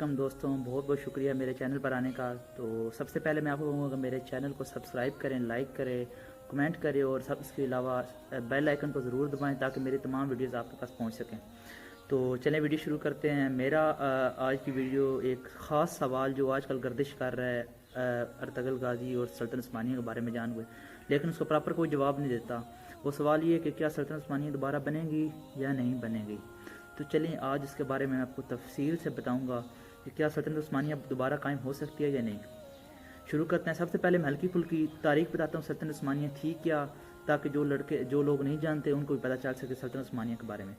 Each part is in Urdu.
علیکم دوستوں، بہت بہت شکریہ میرے چینل پر آنے کا۔ تو سب سے پہلے میں آپ کو کہوں گا میرے چینل کو سبسکرائب کریں، لائک کریں، کمنٹ کریں اور اس کے علاوہ بیل آئیکن کو ضرور دبائیں تاکہ میری تمام ویڈیوز آپ کے پاس پہنچ سکیں۔ تو چلیں ویڈیو شروع کرتے ہیں۔ میرا آج کی ویڈیو ایک خاص سوال جو آج کل گردش کر رہا ہے ارطغرل غازی اور سلطنت عثمانیہ کے بارے میں جان ہوئے، لیکن اس کو پراپر کوئی جواب نہیں دیتا۔ وہ سوال یہ ہے کہ کیا سلطنت عثمانیہ دوبارہ بنے گی یا نہیں بنے گی۔ تو چلیں آج اس کے بارے میں آپ کو تفصیل سے بتاؤں گا کہ کیا سلطنت عثمانیہ دوبارہ قائم ہو سکتی ہے یا نہیں۔ شروع کرتے ہیں۔ سب سے پہلے میں ہلکی پھلکی تاریخ بتاتا ہوں سلطنت عثمانیہ تھی کیا، تاکہ جو لوگ نہیں جانتے ان کو بھی پتہ چل سکے سلطنت عثمانیہ کے بارے میں۔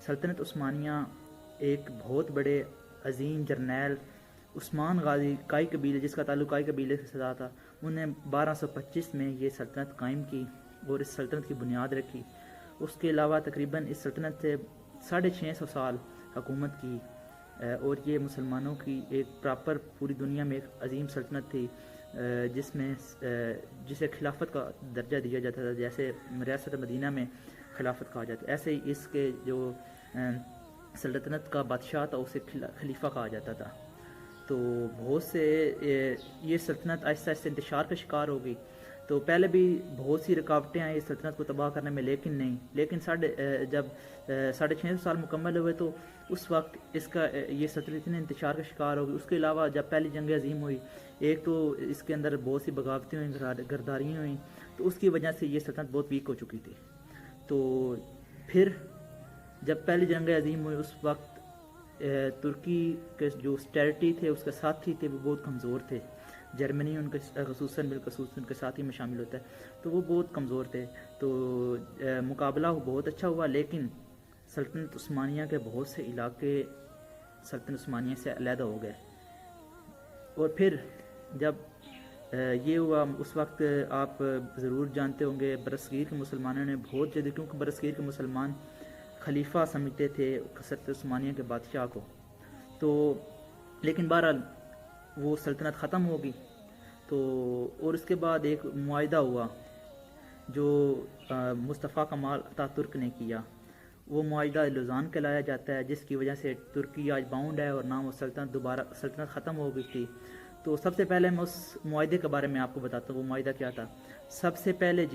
سلطنت عثمانیہ ایک بہت بڑے عظیم جرنیل عثمان غازی کائی قبیلے، جس کا تعلق کائی قبیلے سے تھا، انہوں نے 1225 میں یہ سلطنت قائم کی اور اس سلطنت کی بنیاد رکھی۔ اس کے علاوہ تقریباً اس سلطنت سے 650 سال حکومت کی اور یہ مسلمانوں کی ایک پراپر پوری دنیا میں ایک عظیم سلطنت تھی، جسے خلافت کا درجہ دیا جاتا تھا، جیسے ریاست مدینہ میں خلافت کہا جاتا ہے، ایسے ہی اس کے جو سلطنت کا بادشاہ تھا اسے خلیفہ کہا جاتا تھا۔ تو بہت سے یہ سلطنت آہستہ آہستہ انتشار کا شکار ہوگی۔ تو پہلے بھی بہت سی رکاوٹیں آئیں اس سلطنت کو تباہ کرنے میں، لیکن جب 650 سال مکمل ہوئے تو اس وقت یہ سلطنت نے انتشار کا شکار ہوگی۔ اس کے علاوہ جب پہلی جنگ عظیم ہوئی، ایک تو اس کے اندر بہت سی بغاوتیں ہوئیں، غداریاں ہوئیں، تو اس کی وجہ سے یہ سلطنت بہت ویک ہو چکی تھی۔ تو پھر جب پہلی جنگ عظیم ہوئی اس وقت ترکی کے جو اسٹیریٹی تھے، اس کے ساتھی تھے، وہ بہت کمزور تھے۔ جرمنی ان کے خصوصاً ان کے ساتھی میں شامل ہوتا ہے، تو وہ بہت کمزور تھے۔ تو مقابلہ بہت اچھا ہوا، لیکن سلطنت عثمانیہ کے بہت سے علاقے سلطنت عثمانیہ سے علیحدہ ہو گئے۔ اور پھر جب یہ ہوا، اس وقت آپ ضرور جانتے ہوں گے برصغیر کے مسلمانوں نے بہت جلدی، کیونکہ برصغیر کے مسلمان خلیفہ سمجھتے تھے سلطنت عثمانیہ کے بادشاہ کو، تو لیکن بہرحال وہ سلطنت ختم ہوگی۔ تو اور اس کے بعد ایک معاہدہ ہوا جو مصطفیٰ کمال اتاترک ترک نے کیا، وہ معاہدہ لوزان کہلایا جاتا ہے، جس کی وجہ سے ترکی آج باؤنڈ ہے اور نہ وہ سلطنت ختم ہو گئی تھی۔ تو سب سے پہلے میں اس معاہدے کے بارے میں آپ کو بتاتا ہوں وہ معاہدہ کیا تھا۔ سب سے پہلے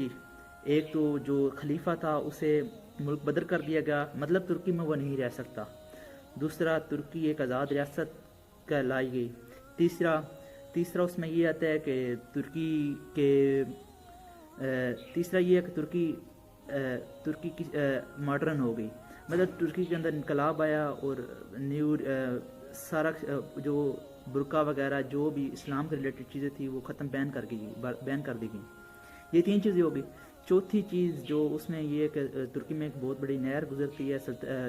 ایک تو جو خلیفہ تھا اسے ملک بدر کر دیا گیا، مطلب ترکی میں وہ نہیں رہ سکتا۔ دوسرا، ترکی ایک آزاد ریاست کہلائی گئی۔ تیسرا اس میں یہ آتا ہے کہ ترکی کی ماڈرن ہو گئی، مطلب ترکی کے اندر انقلاب آیا اور سارا جو برقع وغیرہ جو بھی اسلام کے ریلیٹڈ چیزیں تھیں وہ بین کر دی گئیں۔ یہ تین چیزیں ہو گئی۔ چوتھی چیز جو اس میں یہ ہے کہ ترکی میں ایک بہت بڑی نہر گزرتی ہے،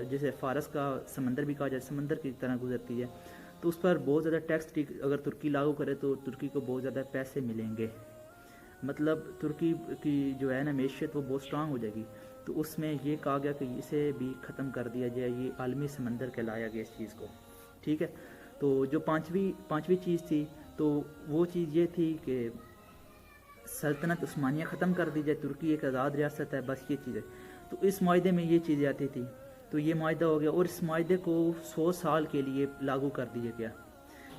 جسے فارس کا سمندر بھی کہا جاتا ہے، سمندر کی طرح گزرتی ہے، تو اس پر بہت زیادہ ٹیکس اگر ترکی لاگو کرے تو ترکی کو بہت زیادہ پیسے ملیں گے، مطلب ترکی کی جو ہے نا معیشت وہ بہت سٹرانگ ہو جائے گی۔ تو اس میں یہ کہا گیا کہ اسے بھی ختم کر دیا جائے، یہ عالمی سمندر کہلایا گیا اس چیز کو، ٹھیک ہے۔ تو جو پانچویں چیز تھی تو وہ چیز یہ تھی کہ سلطنت عثمانیہ ختم کر دی جائے، ترکی ایک آزاد ریاست ہے، بس یہ چیز ہے۔ تو اس معاہدے میں یہ چیزیں آتی تھی، تو یہ معاہدہ ہو گیا اور اس معاہدے کو 100 سال کے لیے لاگو کر دیا گیا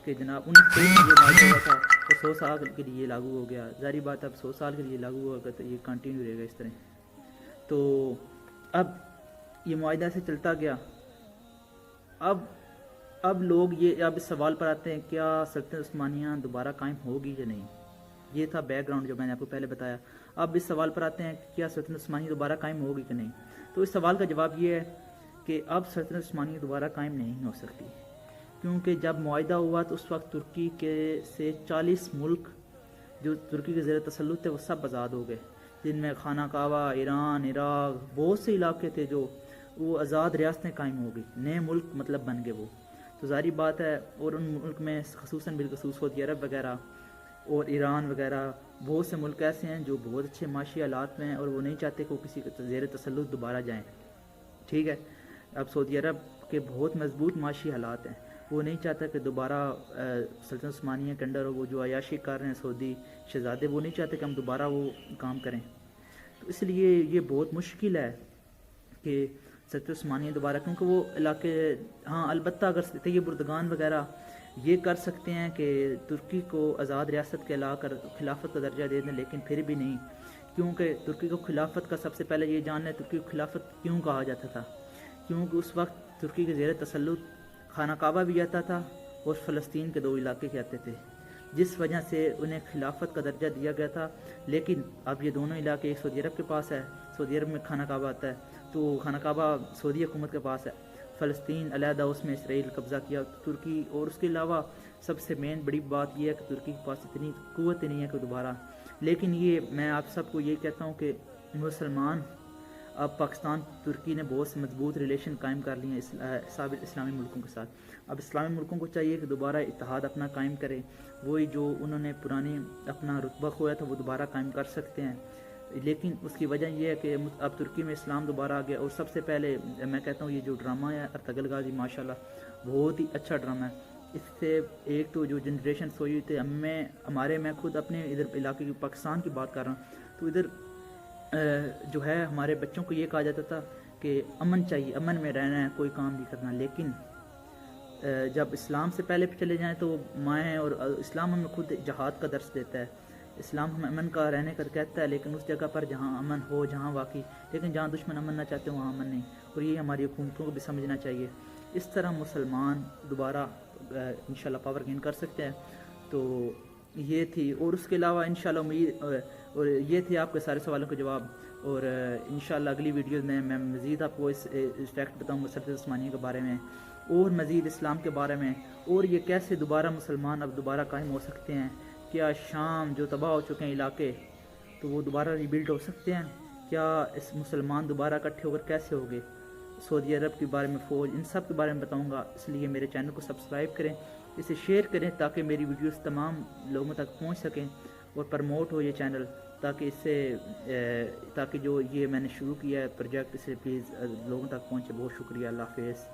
کہ جناب 1923 میں یہ معاہدہ ہوا تھا تو 100 سال کے لیے لاگو ہو گیا۔ ظاہری بات اب 100 سال کے لیے لاگو ہوگا تو یہ کنٹینیو رہے گا اس طرح۔ تو اب یہ معاہدہ سے چلتا گیا۔ اب لوگ اب اس سوال پر آتے ہیں کیا سلطنت عثمانیہ دوبارہ قائم ہوگی یا نہیں۔ یہ تھا بیک گراؤنڈ جو میں نے آپ کو پہلے بتایا۔ اب اس سوال پر آتے ہیں کہ کیا سلطنت عثمانیہ دوبارہ قائم ہوگی کہ نہیں۔ تو اس سوال کا جواب یہ ہے کہ اب سلطنت عثمانیہ دوبارہ قائم نہیں ہو سکتی، کیونکہ جب معاہدہ ہوا تو اس وقت ترکی سے 40 ملک جو ترکی کے زیر تسلط تھے وہ سب آزاد ہو گئے، جن میں خانہ کعبہ، ایران، عراق، بہت سے علاقے تھے جو وہ آزاد ریاستیں قائم ہو گئی، نئے ملک مطلب بن گئے وہ۔ تو ظاہری بات ہے، اور ان ملک میں خصوصاً بالخصوص سعودی عرب وغیرہ اور ایران وغیرہ بہت سے ملک ایسے ہیں جو بہت اچھے معاشی حالات میں ہیں اور وہ نہیں چاہتے کہ وہ کسی کے زیر تسلط دوبارہ جائیں، ٹھیک ہے۔ اب سعودی عرب کے بہت مضبوط معاشی حالات ہیں، وہ نہیں چاہتا کہ دوبارہ سلطنت عثمانیہ کے انڈر وہ جو عیاشی کر رہے ہیں سعودی شہزادے، وہ نہیں چاہتے کہ ہم دوبارہ وہ کام کریں۔ تو اس لیے یہ بہت مشکل ہے کہ سلطنت عثمانیہ دوبارہ، کیونکہ وہ علاقے، ہاں البتہ اگر طیب اردگان وغیرہ یہ کر سکتے ہیں کہ ترکی کو آزاد ریاست کہلا کر خلافت کا درجہ دے دیں، لیکن پھر بھی نہیں، کیونکہ ترکی کو خلافت کا سب سے پہلے یہ جاننا ہے ترکی کو خلافت کیوں کہا جاتا تھا، کیونکہ اس وقت ترکی کے زیر تسلط خانہ کعبہ بھی آتا تھا اور فلسطین کے 2 علاقے کہتے تھے، جس وجہ سے انہیں خلافت کا درجہ دیا گیا تھا۔ لیکن اب یہ دونوں علاقے ایک سعودی عرب کے پاس ہے، سعودی عرب میں خانہ کعبہ آتا ہے، تو خانہ کعبہ سعودی حکومت کے پاس ہے، فلسطین علیحدہ، اس میں اسرائیل قبضہ کیا ترکی۔ اور اس کے علاوہ سب سے مین بڑی بات یہ ہے کہ ترکی کے پاس اتنی قوت نہیں ہے کہ دوبارہ، لیکن یہ میں آپ سب کو یہ کہتا ہوں کہ مسلمان اب پاکستان ترکی نے بہت سے مضبوط ریلیشن قائم کر لی ہیں سابق اسلامی ملکوں کے ساتھ۔ اب اسلامی ملکوں کو چاہیے کہ دوبارہ اتحاد اپنا قائم کرے، وہی جو انہوں نے پرانی اپنا رتبہ کھویا تھا وہ دوبارہ قائم کر سکتے ہیں، لیکن اس کی وجہ یہ ہے کہ اب ترکی میں اسلام دوبارہ آ گیا۔ اور سب سے پہلے میں کہتا ہوں یہ جو ڈرامہ ہے ارطغرل غازی ماشاءاللہ بہت ہی اچھا ڈرامہ ہے، اس سے ایک تو جو جنریشن سوئی ہوئی تھے میں خود اپنے ادھر علاقے کی پاکستان کی بات کر رہا ہوں، تو ادھر جو ہے ہمارے بچوں کو یہ کہا جاتا تھا کہ امن چاہیے، امن میں رہنا ہے، کوئی کام نہیں کرنا، لیکن جب اسلام سے پہلے چلے جائیں تو مائیں، اور اسلام ہمیں خود جہاد کا درس دیتا ہے، اسلام ہمیں امن کا رہنے کا کہتا ہے، لیکن اس جگہ پر جہاں امن ہو، جہاں واقعی، لیکن جہاں دشمن امن نہ چاہتے وہاں امن نہیں، اور یہ ہماری حکومتوں کو بھی سمجھنا چاہیے۔ اس طرح مسلمان دوبارہ انشاءاللہ پاور گین کر سکتے ہیں۔ تو یہ تھی، اور اس کے علاوہ انشاءاللہ امید، اور یہ تھے آپ کے سارے سوالوں کے جواب، اور انشاءاللہ اگلی ویڈیو میں مزید آپ کو اس فیکٹ بتاؤں گا سلطنت عثمانیہ کے بارے میں، اور مزید اسلام کے بارے میں، اور یہ کیسے دوبارہ مسلمان اب دوبارہ قائم ہو سکتے ہیں، کیا شام جو تباہ ہو چکے ہیں علاقے تو وہ دوبارہ ریبلڈ ہو سکتے ہیں، کیا اس مسلمان دوبارہ اکٹھے ہو کر کیسے ہوگے، سعودی عرب کے بارے میں فوج، ان سب کے بارے میں بتاؤں گا۔ اس لیے میرے چینل کو سبسکرائب کریں، اسے شیئر کریں تاکہ میری ویڈیوز تمام لوگوں تک پہنچ سکیں اور پروموٹ ہو یہ چینل، تاکہ اس سے تاکہ جو یہ میں نے شروع کیا ہے پروجیکٹ اسے پلیز لوگوں تک پہنچے۔ بہت شکریہ، اللہ حافظ۔